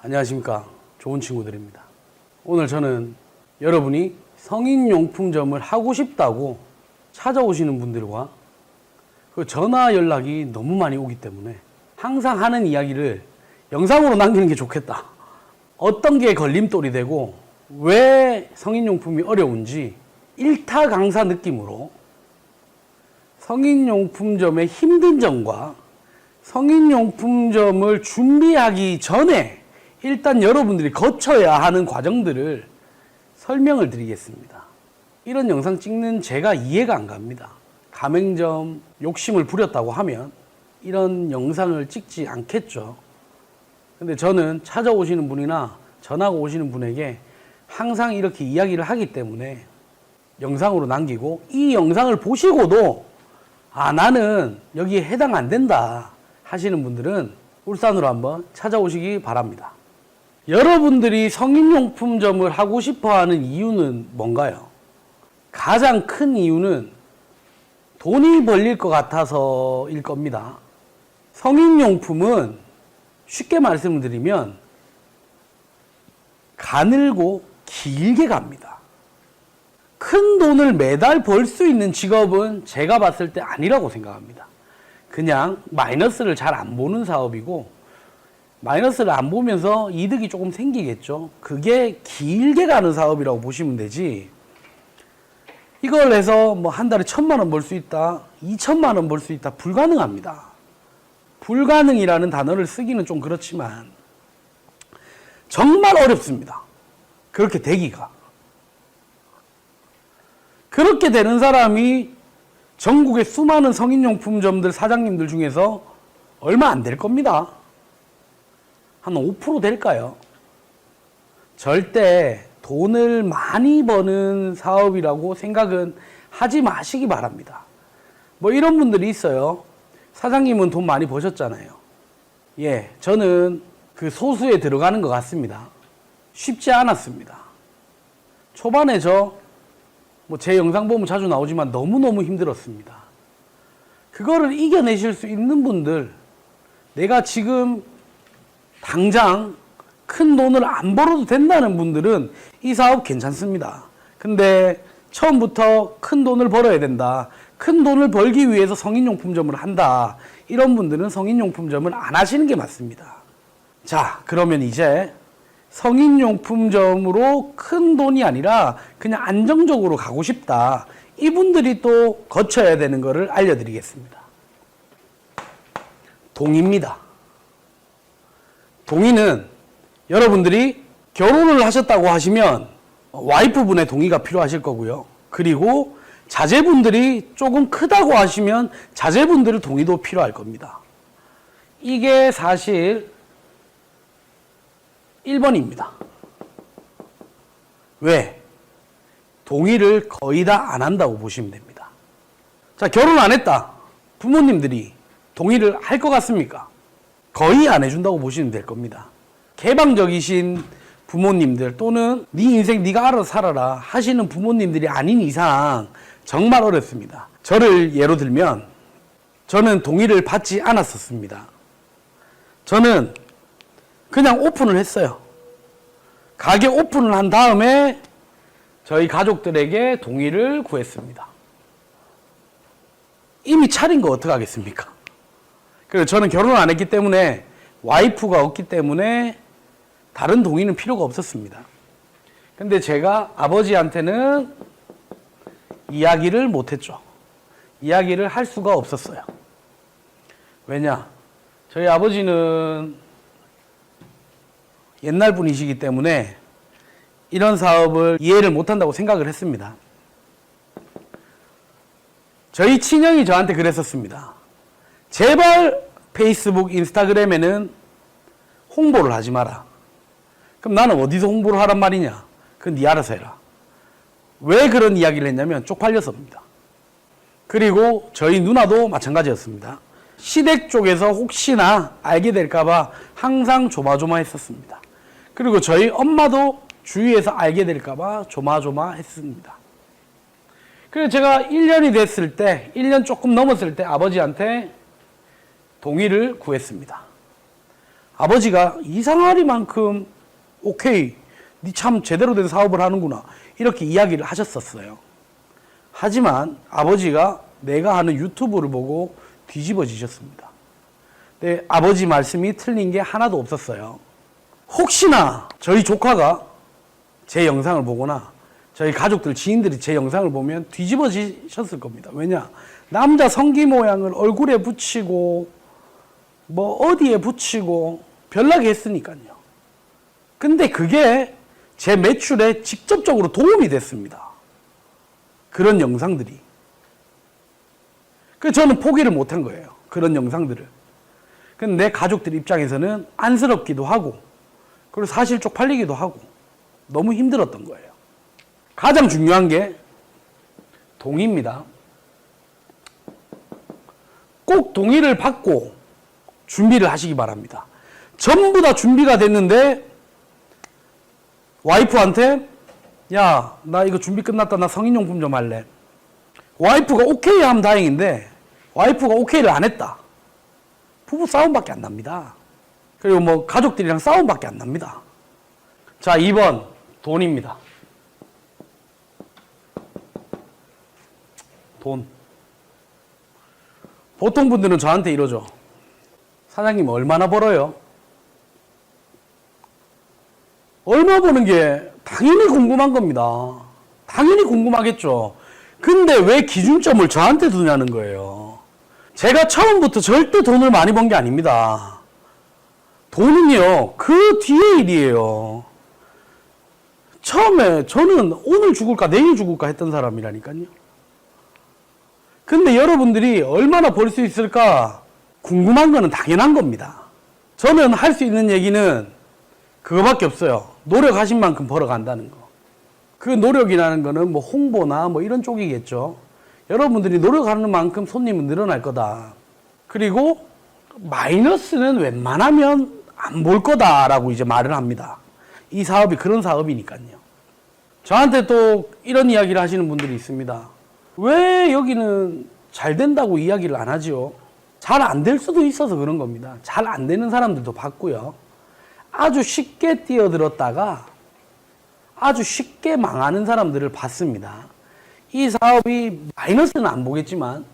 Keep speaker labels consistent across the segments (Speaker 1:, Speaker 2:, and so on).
Speaker 1: 안녕하십니까. 좋은 친구들입니다. 오늘 저는 여러분이 성인용품점을 하고 싶다고 찾아오시는 분들과 그 전화 연락이 너무 많이 오기 때문에 항상 하는 이야기를 영상으로 남기는 게 좋겠다. 어떤 게 걸림돌이 되고 왜 성인용품이 어려운지 일타 강사 느낌으로 성인용품점의 힘든 점과 성인용품점을 준비하기 전에 일단 여러분들이 거쳐야 하는 과정들을 설명을 드리겠습니다. 이런 영상 찍는 제가 이해가 안 갑니다. 가맹점 욕심을 부렸다고 하면 이런 영상을 찍지 않겠죠. 근데 저는 찾아오시는 분이나 전화가 오시는 분에게 항상 이렇게 이야기를 하기 때문에 영상으로 남기고, 이 영상을 보시고도 나는 여기에 해당 안 된다 하시는 분들은 울산으로 한번 찾아오시기 바랍니다. 여러분들이 성인용품점을 하고 싶어 하는 이유는 뭔가요? 가장 큰 이유는 돈이 벌릴 것 같아서일 겁니다. 성인용품은 쉽게 말씀드리면 가늘고 길게 갑니다. 큰 돈을 매달 벌 수 있는 직업은 제가 봤을 때 아니라고 생각합니다. 그냥 마이너스를 잘 안 보는 사업이고, 마이너스를 안 보면서 이득이 조금 생기겠죠. 그게 길게 가는 사업이라고 보시면 되지, 이걸 해서 뭐 한 달에 1,000만 원 벌 수 있다, 2,000만 원 벌 수 있다, 불가능합니다. 불가능이라는 단어를 쓰기는 좀 그렇지만 정말 어렵습니다. 그렇게 되기가. 그렇게 되는 사람이 전국의 수많은 성인용품점들 사장님들 중에서 얼마 안 될 겁니다. 한 5% 될까요? 절대 돈을 많이 버는 사업이라고 생각은 하지 마시기 바랍니다. 뭐 이런 분들이 있어요. 사장님은 돈 많이 버셨잖아요. 예, 저는 그 소수에 들어가는 것 같습니다. 쉽지 않았습니다. 초반에 제 영상 보면 자주 나오지만 너무너무 힘들었습니다. 그거를 이겨내실 수 있는 분들, 내가 지금 당장 큰 돈을 안 벌어도 된다는 분들은 이 사업 괜찮습니다. 근데 처음부터 큰 돈을 벌어야 된다, 큰 돈을 벌기 위해서 성인용품점을 한다, 이런 분들은 성인용품점을 안 하시는 게 맞습니다. 자, 그러면 이제 성인용품점으로 큰 돈이 아니라 그냥 안정적으로 가고 싶다, 이분들이 또 거쳐야 되는 것을 알려드리겠습니다. 동의입니다. 동의는 여러분들이 결혼을 하셨다고 하시면 와이프분의 동의가 필요하실 거고요. 그리고 자제분들이 조금 크다고 하시면 자제분들의 동의도 필요할 겁니다. 이게 사실 1번입니다. 왜? 동의를 거의 다 안 한다고 보시면 됩니다. 자, 결혼 안 했다. 부모님들이 동의를 할 것 같습니까? 거의 안 해준다고 보시면 될 겁니다. 개방적이신 부모님들, 또는 네 인생 네가 알아서 살아라 하시는 부모님들이 아닌 이상 정말 어렵습니다. 저를 예로 들면 저는 동의를 받지 않았었습니다. 저는 그냥 오픈을 했어요. 가게 오픈을 한 다음에 저희 가족들에게 동의를 구했습니다. 이미 차린 거 어떡하겠습니까? 그래서 저는 결혼을 안 했기 때문에, 와이프가 없기 때문에 다른 동의는 필요가 없었습니다. 근데 제가 아버지한테는 이야기를 못했죠. 이야기를 할 수가 없었어요. 왜냐? 저희 아버지는 옛날 분이시기 때문에 이런 사업을 이해를 못한다고 생각을 했습니다. 저희 친형이 저한테 그랬었습니다. 제발 페이스북, 인스타그램에는 홍보를 하지 마라. 그럼 나는 어디서 홍보를 하란 말이냐? 그건 네 알아서 해라. 왜 그런 이야기를 했냐면 쪽팔려서입니다. 그리고 저희 누나도 마찬가지였습니다. 시댁 쪽에서 혹시나 알게 될까봐 항상 조마조마했었습니다. 그리고 저희 엄마도 주위에서 알게 될까봐 조마조마했습니다. 그래서 제가 1년이 됐을 때, 1년 조금 넘었을 때 아버지한테 동의를 구했습니다. 아버지가 이상하리만큼 오케이, 니 참 제대로 된 사업을 하는구나, 이렇게 이야기를 하셨었어요. 하지만 아버지가 내가 하는 유튜브를 보고 뒤집어지셨습니다. 네, 아버지 말씀이 틀린 게 하나도 없었어요. 혹시나 저희 조카가 제 영상을 보거나 저희 가족들, 지인들이 제 영상을 보면 뒤집어지셨을 겁니다. 왜냐? 남자 성기 모양을 얼굴에 붙이고 뭐 어디에 붙이고 별나게 했으니까요. 근데 그게 제 매출에 직접적으로 도움이 됐습니다. 그런 영상들이. 그래서 저는 포기를 못한 거예요. 그런 영상들을. 근데 내 가족들 입장에서는 안쓰럽기도 하고, 그리고 사실 쪽팔리기도 하고, 너무 힘들었던 거예요. 가장 중요한 게 동의입니다. 꼭 동의를 받고 준비를 하시기 바랍니다. 전부 다 준비가 됐는데 와이프한테 야, 나 이거 준비 끝났다. 나 성인용품 좀 할래. 와이프가 오케이 하면 다행인데 와이프가 오케이를 안 했다. 부부 싸움밖에 안 납니다. 그리고 뭐 가족들이랑 싸움밖에 안 납니다. 자, 2번 돈입니다. 돈. 보통 분들은 저한테 이러죠. 사장님 얼마나 벌어요? 얼마 버는 게 당연히 궁금한 겁니다. 당연히 궁금하겠죠. 근데 왜 기준점을 저한테 두냐는 거예요. 제가 처음부터 절대 돈을 많이 번 게 아닙니다. 돈은요, 그 뒤에 일이에요. 처음에 저는 오늘 죽을까 내일 죽을까 했던 사람이라니까요. 근데 여러분들이 얼마나 벌 수 있을까 궁금한 거는 당연한 겁니다. 저는 할 수 있는 얘기는 그거밖에 없어요. 노력하신 만큼 벌어간다는 거. 그 노력이라는 거는 뭐 홍보나 뭐 이런 쪽이겠죠. 여러분들이 노력하는 만큼 손님은 늘어날 거다. 그리고 마이너스는 웬만하면 안 볼 거다라고 이제 말을 합니다. 이 사업이 그런 사업이니까요. 저한테 또 이런 이야기를 하시는 분들이 있습니다. 왜 여기는 잘 된다고 이야기를 안 하지요? 잘 안 될 수도 있어서 그런 겁니다. 잘 안 되는 사람들도 봤고요. 아주 쉽게 뛰어들었다가 아주 쉽게 망하는 사람들을 봤습니다. 이 사업이 마이너스는 안 보겠지만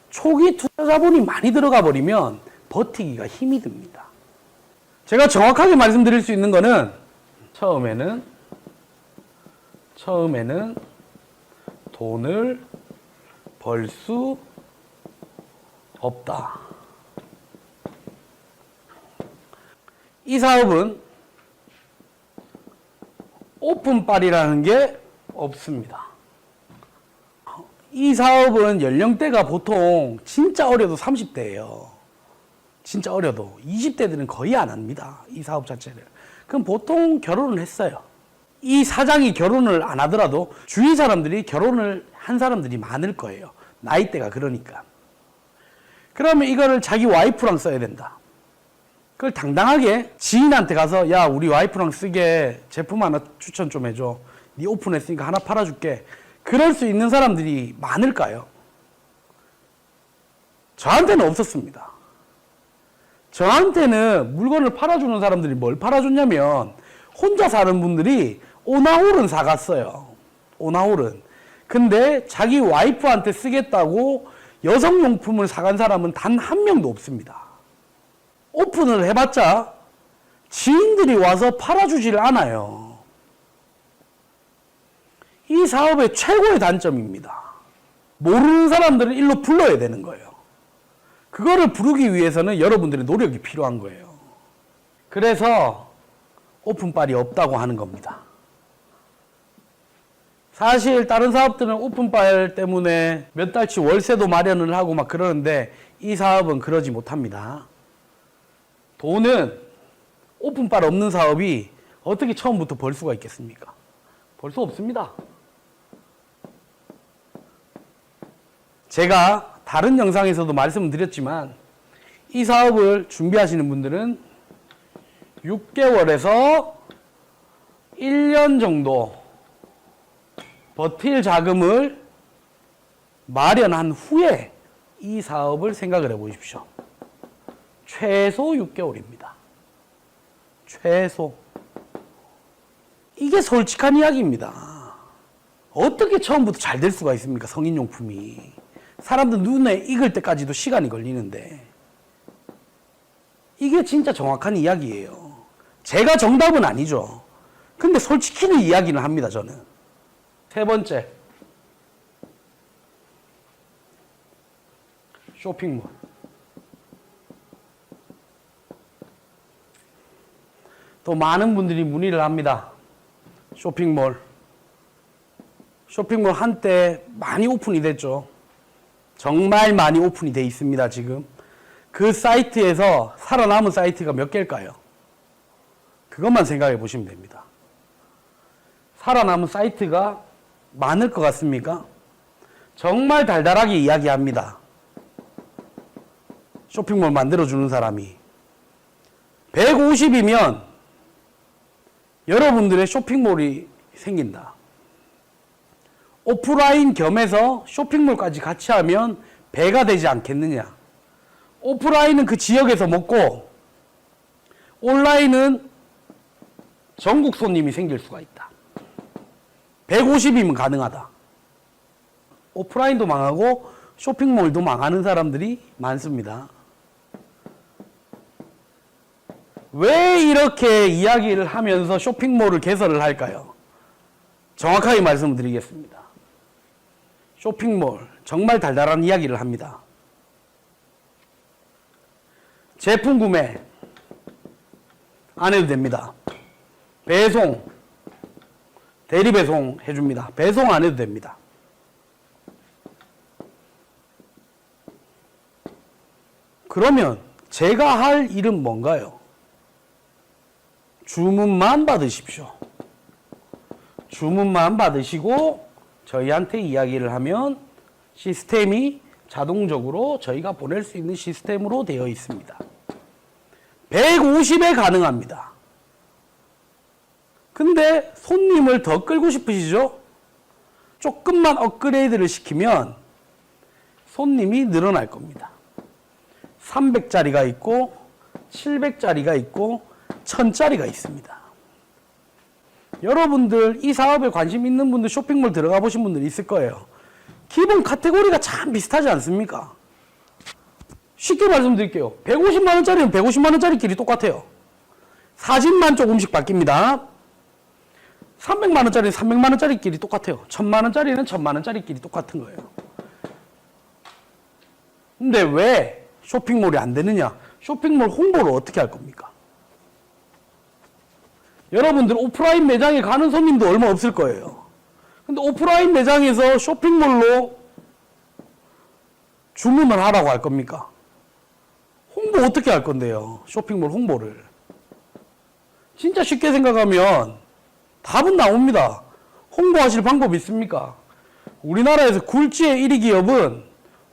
Speaker 1: 초기 투자 자본이 많이 들어가 버리면 버티기가 힘이 듭니다. 제가 정확하게 말씀드릴 수 있는 거는 처음에는 돈을 벌 수 없다. 이 사업은 오픈빨이라는 게 없습니다. 이 사업은 연령대가 보통 진짜 어려도 30대예요. 진짜 어려도 20대들은 거의 안 합니다. 이 사업 자체를. 그럼 보통 결혼을 했어요. 이 사장이 결혼을 안 하더라도 주위 사람들이 결혼을 한 사람들이 많을 거예요. 나이대가 그러니까. 그러면 이거를 자기 와이프랑 써야 된다. 그걸 당당하게 지인한테 가서 야, 우리 와이프랑 쓰게 제품 하나 추천 좀 해줘. 네 오픈했으니까 하나 팔아줄게. 그럴 수 있는 사람들이 많을까요? 저한테는 없었습니다. 저한테는 물건을 팔아주는 사람들이 뭘 팔아줬냐면 혼자 사는 분들이 오나홀은 사갔어요. 오나홀은. 근데 자기 와이프한테 쓰겠다고 여성용품을 사간 사람은 단 한 명도 없습니다. 오픈을 해봤자 지인들이 와서 팔아주질 않아요. 이 사업의 최고의 단점입니다. 모르는 사람들을 일로 불러야 되는 거예요. 그거를 부르기 위해서는 여러분들의 노력이 필요한 거예요. 그래서 오픈빨이 없다고 하는 겁니다. 사실 다른 사업들은 오픈빨 때문에 몇 달치 월세도 마련을 하고 막 그러는데 이 사업은 그러지 못합니다. 돈은 오픈빨 없는 사업이 어떻게 처음부터 벌 수가 있겠습니까? 벌 수 없습니다. 제가 다른 영상에서도 말씀을 드렸지만 이 사업을 준비하시는 분들은 6개월에서 1년 정도 버틸 자금을 마련한 후에 이 사업을 생각을 해 보십시오. 최소 6개월입니다. 최소. 이게 솔직한 이야기입니다. 어떻게 처음부터 잘 될 수가 있습니까? 성인용품이. 사람들 눈에 익을 때까지도 시간이 걸리는데. 이게 진짜 정확한 이야기예요. 제가 정답은 아니죠. 근데 솔직히는 이야기는 합니다, 저는. 세 번째. 쇼핑몰. 또 많은 분들이 문의를 합니다. 쇼핑몰. 쇼핑몰 한때 많이 오픈이 됐죠. 정말 많이 오픈이 돼 있습니다, 지금. 그 사이트에서 살아남은 사이트가 몇 개일까요? 그것만 생각해 보시면 됩니다. 살아남은 사이트가 많을 것 같습니까? 정말 달달하게 이야기합니다. 쇼핑몰 만들어주는 사람이. 150이면 여러분들의 쇼핑몰이 생긴다. 오프라인 겸해서 쇼핑몰까지 같이 하면 배가 되지 않겠느냐. 오프라인은 그 지역에서 먹고 온라인은 전국 손님이 생길 수가 있다. 150이면 가능하다. 오프라인도 망하고 쇼핑몰도 망하는 사람들이 많습니다. 왜 이렇게 이야기를 하면서 쇼핑몰을 개설을 할까요? 정확하게 말씀드리겠습니다. 쇼핑몰 정말 달달한 이야기를 합니다. 제품 구매 안 해도 됩니다. 배송, 대리 배송 해줍니다. 배송 안 해도 됩니다. 그러면 제가 할 일은 뭔가요? 주문만 받으십시오. 주문만 받으시고 저희한테 이야기를 하면 시스템이 자동적으로 저희가 보낼 수 있는 시스템으로 되어 있습니다. 150에 가능합니다. 근데 손님을 더 끌고 싶으시죠? 조금만 업그레이드를 시키면 손님이 늘어날 겁니다. 300짜리가 있고 700짜리가 있고 1000짜리가 있습니다. 여러분들 이 사업에 관심 있는 분들 쇼핑몰 들어가 보신 분들 있을 거예요. 기본 카테고리가 참 비슷하지 않습니까? 쉽게 말씀드릴게요. 150만 원짜리는 150만 원짜리끼리 똑같아요. 사진만 조금씩 바뀝니다. 300만 원짜리는 300만 원짜리끼리 똑같아요. 1000만 원짜리는 1000만 원짜리끼리 똑같은 거예요. 근데 왜 쇼핑몰이 안 되느냐? 쇼핑몰 홍보를 어떻게 할 겁니까? 여러분들 오프라인 매장에 가는 손님도 얼마 없을 거예요. 근데 오프라인 매장에서 쇼핑몰로 주문을 하라고 할 겁니까? 홍보 어떻게 할 건데요? 쇼핑몰 홍보를. 진짜 쉽게 생각하면 답은 나옵니다. 홍보하실 방법이 있습니까? 우리나라에서 굴지의 1위 기업은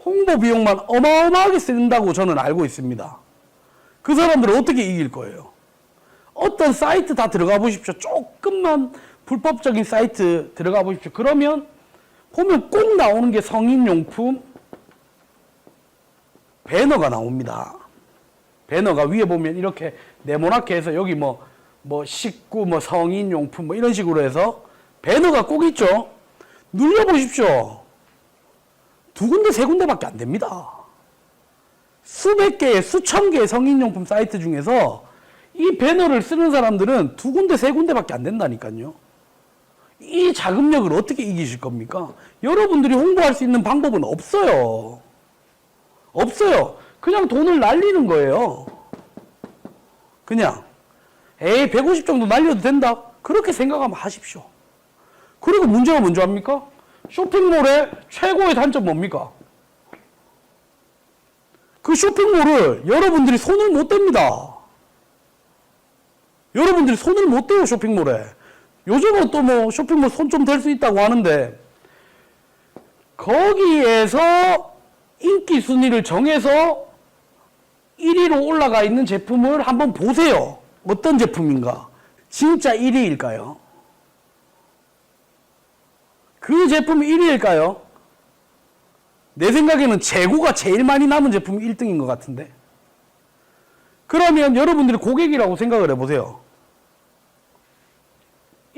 Speaker 1: 홍보 비용만 어마어마하게 쓴다고 저는 알고 있습니다. 그 사람들을 어떻게 이길 거예요? 어떤 사이트 다 들어가 보십시오. 조금만 불법적인 사이트 들어가 보십시오. 그러면 보면 꼭 나오는 게 성인용품 배너가 나옵니다. 배너가 위에 보면 이렇게 네모나게 해서 여기 뭐 식구, 성인용품 이런 식으로 해서 배너가 꼭 있죠. 눌러보십시오. 2군데, 3군데밖에 안 됩니다. 수백 개의, 수천 개의 성인용품 사이트 중에서 이 배너를 쓰는 사람들은 2군데, 3군데밖에 안 된다니까요. 이 자금력을 어떻게 이기실 겁니까? 여러분들이 홍보할 수 있는 방법은 없어요. 없어요. 그냥 돈을 날리는 거예요. 그냥 150 정도 날려도 된다? 그렇게 생각하면 하십시오. 그리고 문제가 뭔지 압니까? 쇼핑몰의 최고의 단점 뭡니까? 그 쇼핑몰을 여러분들이 손을 못 댑니다. 여러분들이 손을 못 대요, 쇼핑몰에. 요즘은 또 쇼핑몰 손 좀 댈 수 있다고 하는데, 거기에서 인기 순위를 정해서 1위로 올라가 있는 제품을 한번 보세요. 어떤 제품인가? 진짜 1위일까요? 그 제품이 1위일까요? 내 생각에는 재고가 제일 많이 남은 제품이 1등인 것 같은데. 그러면 여러분들이 고객이라고 생각을 해보세요.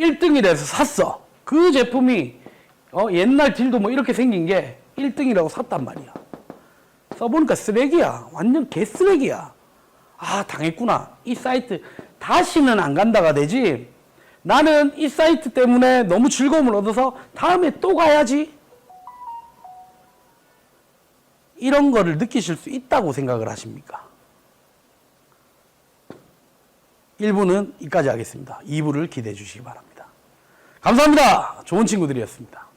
Speaker 1: 1등이라서 샀어. 그 제품이 옛날 딜도 뭐 이렇게 생긴 게 1등이라고 샀단 말이야. 써보니까 쓰레기야. 완전 개쓰레기야. 아, 당했구나. 이 사이트 다시는 안 간다가 되지. 나는 이 사이트 때문에 너무 즐거움을 얻어서 다음에 또 가야지. 이런 거를 느끼실 수 있다고 생각을 하십니까? 1부는 여기까지 하겠습니다. 2부를 기대해 주시기 바랍니다. 감사합니다. 좋은 친구들이었습니다.